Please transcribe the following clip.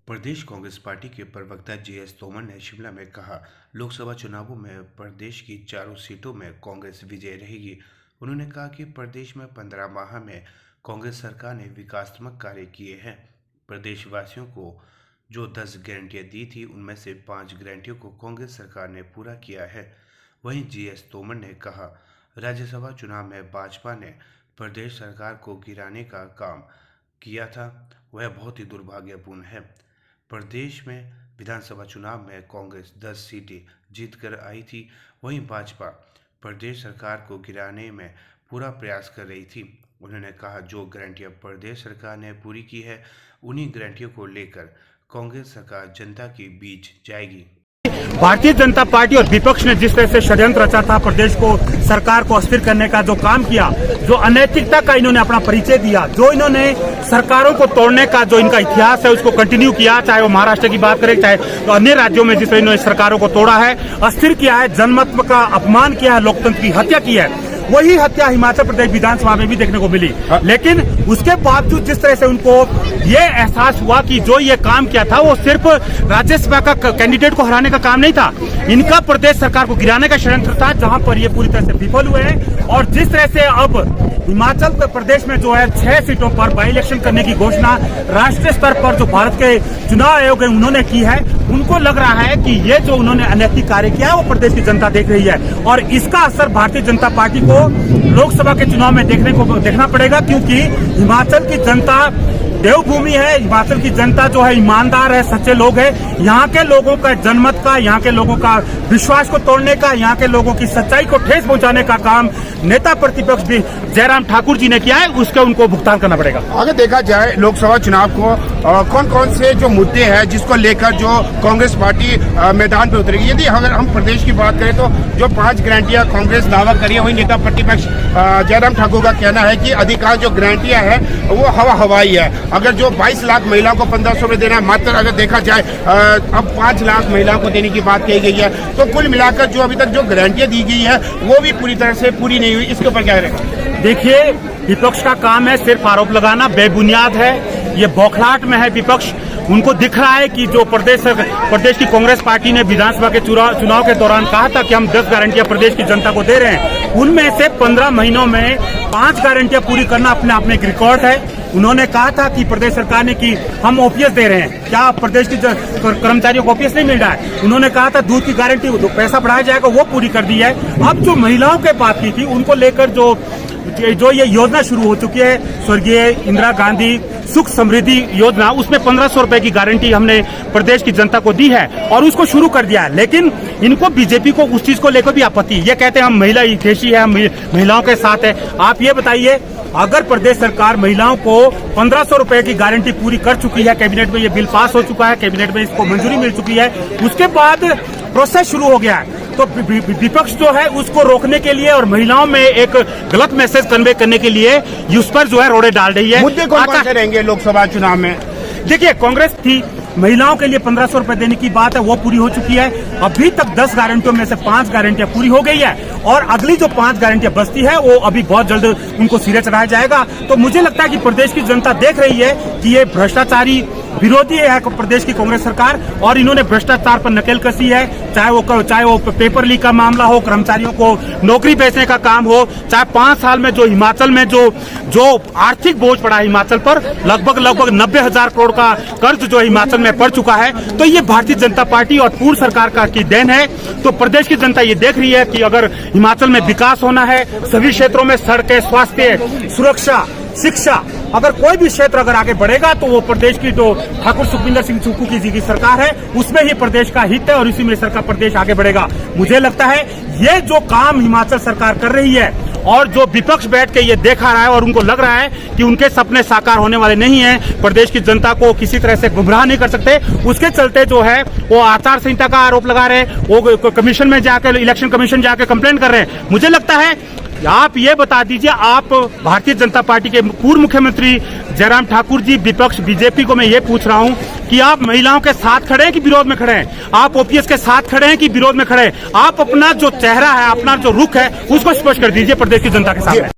प्रदेश Congress party के प्रवक्ता GS Tomar ने शिमला में कहा, लोकसभा चुनावों में प्रदेश की चारों सीटों में कांग्रेस विजय रहेगी। उन्होंने कहा कि प्रदेश में 15 माह में कांग्रेस सरकार ने विकासात्मक कार्य किए हैं। प्रदेशवासियों को जो 10 गारंटियां दी थी, उनमें से 5 गारंटियों को कांग्रेस सरकार ने पूरा किया है। वहीं जीएस तोमर ने कहा, राज्यसभा चुनाव में भाजपा ने प्रदेश सरकार को गिराने का काम किया था, वह बहुत ही दुर्भाग्यपूर्ण है। प्रदेश में विधानसभा चुनाव में कांग्रेस 10 सीटें जीतकर आई थी, वहीं भाजपा प्रदेश सरकार को गिराने में पूरा प्रयास कर रही थी। उन्होंने कहा, जो गारंटियां प्रदेश सरकार ने पूरी की है, उन्हीं गारंटियों को लेकर कांग्रेस सरकार जनता के बीच जाएगी। भारतीय जनता पार्टी और विपक्ष ने जिस तरह से षड्यंत्र रचा था, प्रदेश को सरकार को अस्थिर करने का जो काम किया, जो अनैतिकता का इन्होंने अपना परिचय दिया, जो इन्होंने सरकारों को तोड़ने का जो इनका इतिहास है उसको कंटिन्यू किया, चाहे वो महाराष्ट्र की बात करें, चाहे तो अन्य राज्यों में जिस तरह इन्होंने सरकारों को तोड़ा है, अस्थिर किया है, जनमत का अपमान किया है, लोकतंत्र की हत्या की है, वही हत्या हिमाचल प्रदेश विधानसभा में भी देखने को मिली। लेकिन उसके बावजूद जिस तरह से उनको ये एहसास हुआ कि जो ये काम किया था वो सिर्फ राज्यसभा का कैंडिडेट को हराने का काम नहीं था, इनका प्रदेश सरकार को गिराने का षड्यंत्र था, जहां पर ये पूरी तरह से विफल हुए हैं। और जिस तरह से अब हिमाचल प्रदेश में जो है 6 सीटों पर बाई इलेक्शन करने की घोषणा राष्ट्रीय स्तर पर जो भारत के चुनाव आयोग है उन्होंने की है, उनको लग रहा है कि ये जो उन्होंने अनैतिक कार्य किया है वो प्रदेश की जनता देख रही है। और इसका असर भारतीय जनता पार्टी को लोकसभा के चुनाव में देखना पड़ेगा, क्योंकि हिमाचल की जनता देवभूमि है। हिमाचल की जनता जो है ईमानदार है, सच्चे लोग हैं। यहाँ के लोगों का जनमत का, यहाँ के लोगों का विश्वास को तोड़ने का, यहाँ के लोगों की सच्चाई को ठेस पहुंचाने का काम नेता प्रतिपक्ष भी जयराम ठाकुर जी ने किया है, उसके उनको भुगतान करना पड़ेगा। अगर देखा जाए लोकसभा चुनाव को कौन कौन से जो मुद्दे हैं जिसको लेकर जो कांग्रेस पार्टी मैदान पे उतरेगी, यदि अगर हम प्रदेश की बात करें तो जो 5 गारंटियां कांग्रेस दावा करी है, वही नेता प्रतिपक्ष जयराम ठाकुर का कहना है कि अधिकांश जो गारंटियां हैं वो हवाई है। अगर जो 22 लाख महिलाओं को 1500 रुपये देना, मात्र अगर देखा जाए अब 5 लाख महिलाओं को देने की बात कही गई है, तो कुल मिलाकर जो अभी तक जो गारंटियां दी गई है वो भी पूरी तरह से पूरी नहीं हुई। इसके ऊपर क्या करेगा? देखिए, विपक्ष का काम है सिर्फ आरोप लगाना, बेबुनियाद है, ये बौखलाहट में है विपक्ष। उनको दिख रहा है कि जो प्रदेश की कांग्रेस पार्टी ने विधानसभा के चुनाव के दौरान कहा था कि हम 10 गारंटियां प्रदेश की जनता को दे रहे हैं, उनमें से 15 महीनों में 5 गारंटियां पूरी करना अपने आप में एक रिकॉर्ड है। उन्होंने कहा था कि प्रदेश सरकार ने कि हम ओपीएस दे रहे हैं, क्या प्रदेश की कर्मचारियों को ओपीएस नहीं मिल रहा है? उन्होंने कहा था दूध की गारंटी पैसा बढ़ाया जाएगा, वो पूरी कर दी है। अब जो महिलाओं के बात की थी, उनको लेकर जो ये योजना शुरू हो चुकी है, स्वर्गीय इंदिरा गांधी सुख समृद्धि योजना, उसमें 1500 रुपए की गारंटी हमने प्रदेश की जनता को दी है और उसको शुरू कर दिया है। लेकिन इनको बीजेपी को उस चीज को लेकर भी आपत्ति, ये कहते हैं हम महिला हितैषी है, हम महिलाओं के साथ है। आप ये बताइए, अगर प्रदेश सरकार महिलाओं को 1500 रुपए की गारंटी पूरी कर चुकी है, कैबिनेट में ये बिल पास हो चुका है, कैबिनेट में इसको मंजूरी मिल चुकी है, उसके बाद प्रोसेस शुरू हो गया है, तो विपक्ष जो है उसको रोकने के लिए और महिलाओं में एक गलत मैसेज कन्वे करने के लिए उस पर जो है रोड़े डाल रही है। मुद्दे कौन से रहेंगे लोकसभा चुनाव में? देखिए, कांग्रेस थी महिलाओं के लिए 1500 रुपए देने की बात है, वो पूरी हो चुकी है। अभी तक 10 गारंटियों में से 5 गारंटियां पूरी हो गई है और अगली जो 5 गारंटियां बचती है वो अभी बहुत जल्द उनको सिरे चढ़ाया जाएगा। तो मुझे लगता है कि प्रदेश की जनता देख रही है कि ये भ्रष्टाचारी विरोधी है प्रदेश की कांग्रेस सरकार, और इन्होंने भ्रष्टाचार पर नकेल कसी है। चाहे वो पेपर लीक का मामला हो, कर्मचारियों को नौकरी बेचने का काम हो, चाहे 5 साल में जो हिमाचल में जो आर्थिक बोझ पड़ा है हिमाचल पर, लगभग 90,000 करोड़ का कर्ज जो हिमाचल में पड़ चुका है, तो ये भारतीय जनता पार्टी और पूर्व सरकार की देन है। तो प्रदेश की जनता ये देख रही है कि अगर हिमाचल में विकास होना है, सभी क्षेत्रों में सड़कें, स्वास्थ्य, सुरक्षा, शिक्षा, अगर कोई भी क्षेत्र अगर आगे बढ़ेगा तो वो प्रदेश की जो ठाकुर सुखविंदर सिंह सुक्खू जी की सरकार है उसमें ही प्रदेश का हित है और इसी में सरकार प्रदेश आगे बढ़ेगा। मुझे लगता है ये जो काम हिमाचल सरकार कर रही है और जो विपक्ष बैठ के ये देखा रहा है और उनको लग रहा है कि उनके सपने साकार होने वाले नहीं है, प्रदेश की जनता को किसी तरह से गुमराह नहीं कर सकते, उसके चलते जो है वो आचार संहिता का आरोप लगा रहे हैं, वो कमीशन में जाकर, इलेक्शन कमीशन जाकर कंप्लेंट कर रहे हैं। मुझे लगता है आप ये बता दीजिए, आप भारतीय जनता पार्टी के पूर्व मुख्यमंत्री जयराम ठाकुर जी, विपक्ष बीजेपी को मैं ये पूछ रहा हूँ कि आप महिलाओं के साथ खड़े हैं कि विरोध में खड़े हैं? आप ओपीएस के साथ खड़े हैं कि विरोध में खड़े हैं? आप अपना जो चेहरा है, अपना जो रुख है, उसको स्पष्ट कर दीजिए प्रदेश की जनता के सामने।